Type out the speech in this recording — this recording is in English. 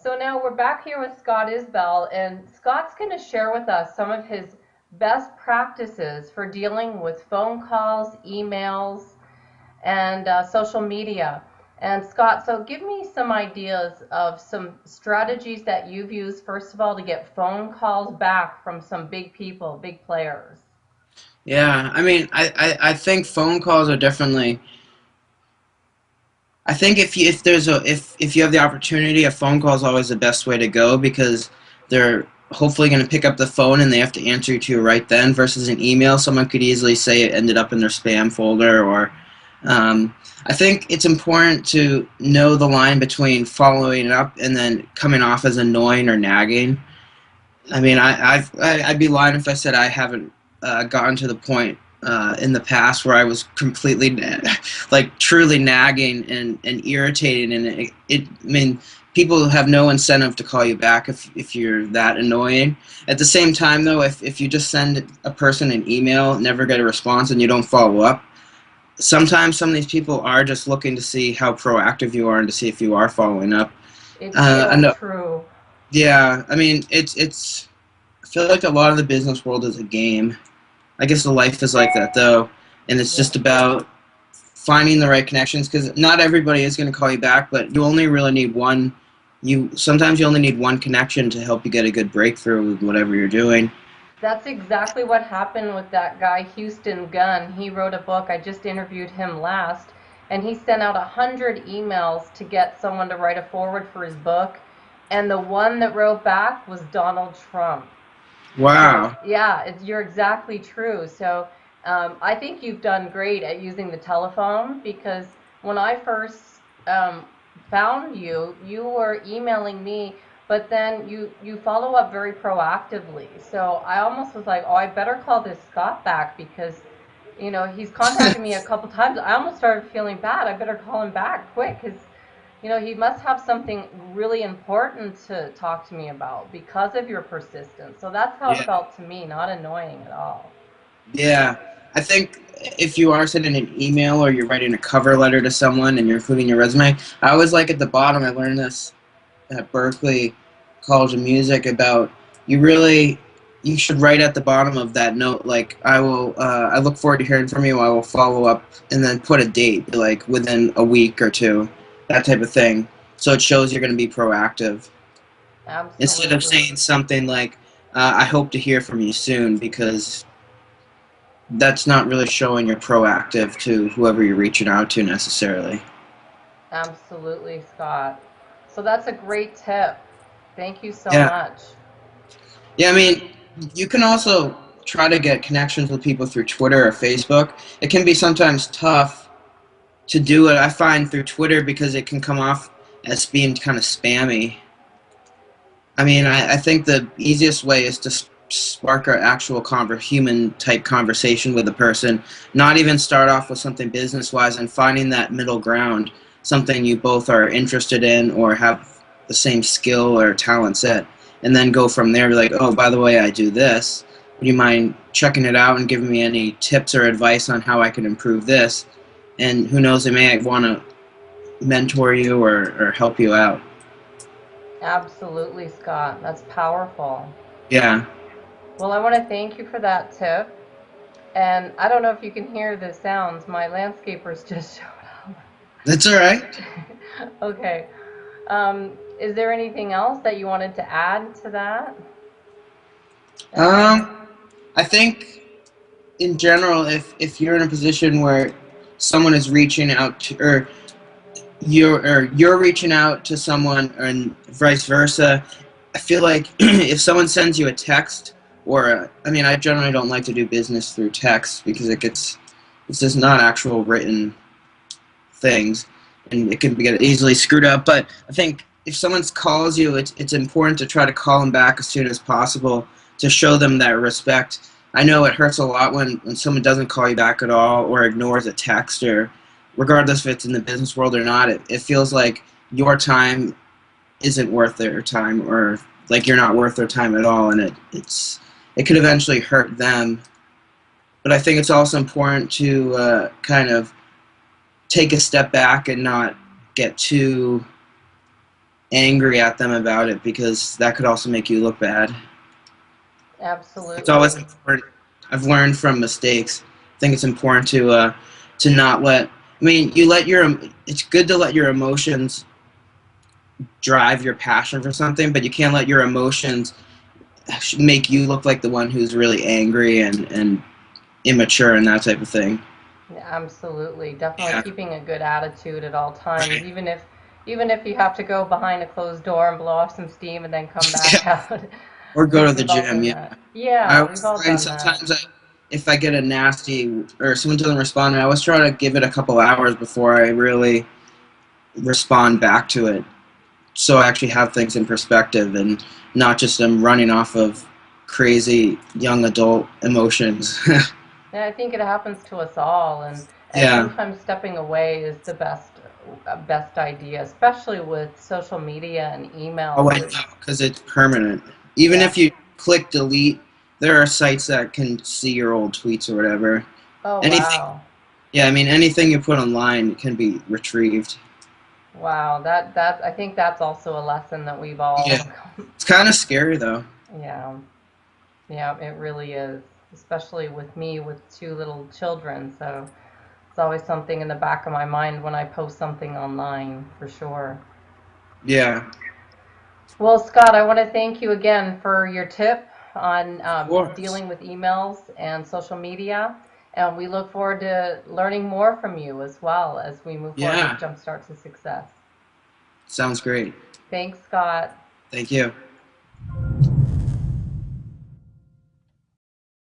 So now we're back here with Scott Isbell, and Scott's going to share with us some of his best practices for dealing with phone calls, emails, and social media. And Scott, so give me some ideas of some strategies that you've used, first of all, to get phone calls back from some big people, big players. Yeah, I mean, I think phone calls are definitely. I think if you have the opportunity, a phone call is always the best way to go because they're hopefully going to pick up the phone and they have to answer to you right then. Versus an email, someone could easily say it ended up in their spam folder. Or I think it's important to know the line between following up and then coming off as annoying or nagging. I mean, I'd be lying if I said I haven't gotten to the point in the past where I was completely, like, truly nagging and irritating, and I mean, people have no incentive to call you back if you're that annoying. At the same time, though, if you just send a person an email, never get a response, and you don't follow up, sometimes some of these people are just looking to see how proactive you are and to see if you are following up. It's I so know, true. yeah, I mean, it's I feel like a lot of the business world is a game. I guess the life is like that though, and it's Yeah. just about finding the right connections because not everybody is going to call you back, but you only really need one. You sometimes you only need one connection to help you get a good breakthrough with whatever you're doing. That's exactly what happened with that guy, Houston Gunn. He wrote a book. I just interviewed him last, and he sent out 100 emails to get someone to write a foreword for his book. And the one that wrote back was Donald Trump. So, Wow. yeah, you're exactly true. So, I think you've done great at using the telephone because when I first found you, you were emailing me, but then you follow up very proactively. So I almost was like, oh, I better call this Scott back because he's contacted me a couple times. I almost started feeling bad. I better call him back quick because he must have something really important to talk to me about because of your persistence. So that's how it Yeah. felt to me, not annoying at all. Yeah. I think if you are sending an email or you're writing a cover letter to someone and you're including your resume, I always like at the bottom. I learned this at Berkeley College of Music about you really you should write at the bottom of that note like I look forward to hearing from you. I will follow up and then put a date like within a week or two, that type of thing. So it shows you're going to be proactive instead of Absolutely. saying something like I hope to hear from you soon because that's not really showing you're proactive to whoever you're reaching out to necessarily. Absolutely, Scott. So that's a great tip. Thank you so Yeah. much. Yeah, I mean, you can also try to get connections with people through Twitter or Facebook. It can be sometimes tough to do it, I find, through Twitter because it can come off as being kind of spammy. I mean, I think the easiest way is to spark an actual human type conversation with a person, not even start off with something business wise and finding that middle ground, something you both are interested in or have the same skill or talent set, and then go from there. Be like, oh, by the way, I do this. Would you mind checking it out and giving me any tips or advice on how I can improve this? And who knows, they may want to mentor you or help you out. Absolutely, Scott. That's powerful. Yeah, Well, I want to thank you for that tip. And I don't know if you can hear the sounds. My landscapers just showed that's all right. up. Okay. Is there anything else that you wanted to add to that? Um, Um, I think in general, if you're in a position where someone is reaching out to, or you're reaching out to someone, and vice versa, I feel like if someone sends you a text, I mean, I generally don't like to do business through text because it's just not actual written things, and it can get easily screwed up. But I think if someone calls you, it's important to try to call them back as soon as possible to show them that respect. I know it hurts a lot when someone doesn't call you back at all or ignores a text, or regardless if it's in the business world or not, it feels like your time isn't worth their time, or like you're not worth their time at all, and it could eventually hurt them. But I think it's also important to kind of take a step back and not get too angry at them about it, because that could also make you look bad. It's always Absolutely. important. I've learned from mistakes. I think it's important to not let. I mean, you let your. It's good to let your emotions drive your passion for something, but you can't let your emotions make you look like the one who's really angry and immature and that type of thing. Yeah, absolutely. Definitely Yeah. keeping a good attitude at all times, Right. even if you have to go behind a closed door and blow off some steam and then come back Yeah. out. Or go to the We've all gym. done Yeah. that. I Yeah, we've always all find done that. sometimes if I get a nasty or someone doesn't respond, I always try to give it a couple hours before I really respond back to it, so I actually have things in perspective and not just am running off of crazy young adult emotions. Yeah, I think it happens to us all, and Yeah. sometimes stepping away is the best idea, especially with social media and Oh, emails. I know, because it's permanent. Even Yeah. if you click delete, there are sites that can see your old tweets or whatever. Oh, Anything, wow. yeah, I mean, anything you put online can be retrieved. Wow. I think that's also a lesson that we've Yeah. all It's kind of scary, though. yeah. Yeah, it really is, especially with me with two little children. So it's always something in the back of my mind when I post something online, for sure. Yeah. Well, Scott, I want to thank you again for your tip on Of course. dealing with emails and social media. And we look forward to learning more from you as well as we move forward with Yeah. Jumpstart to Success. Sounds great. Thanks, Scott. Thank you.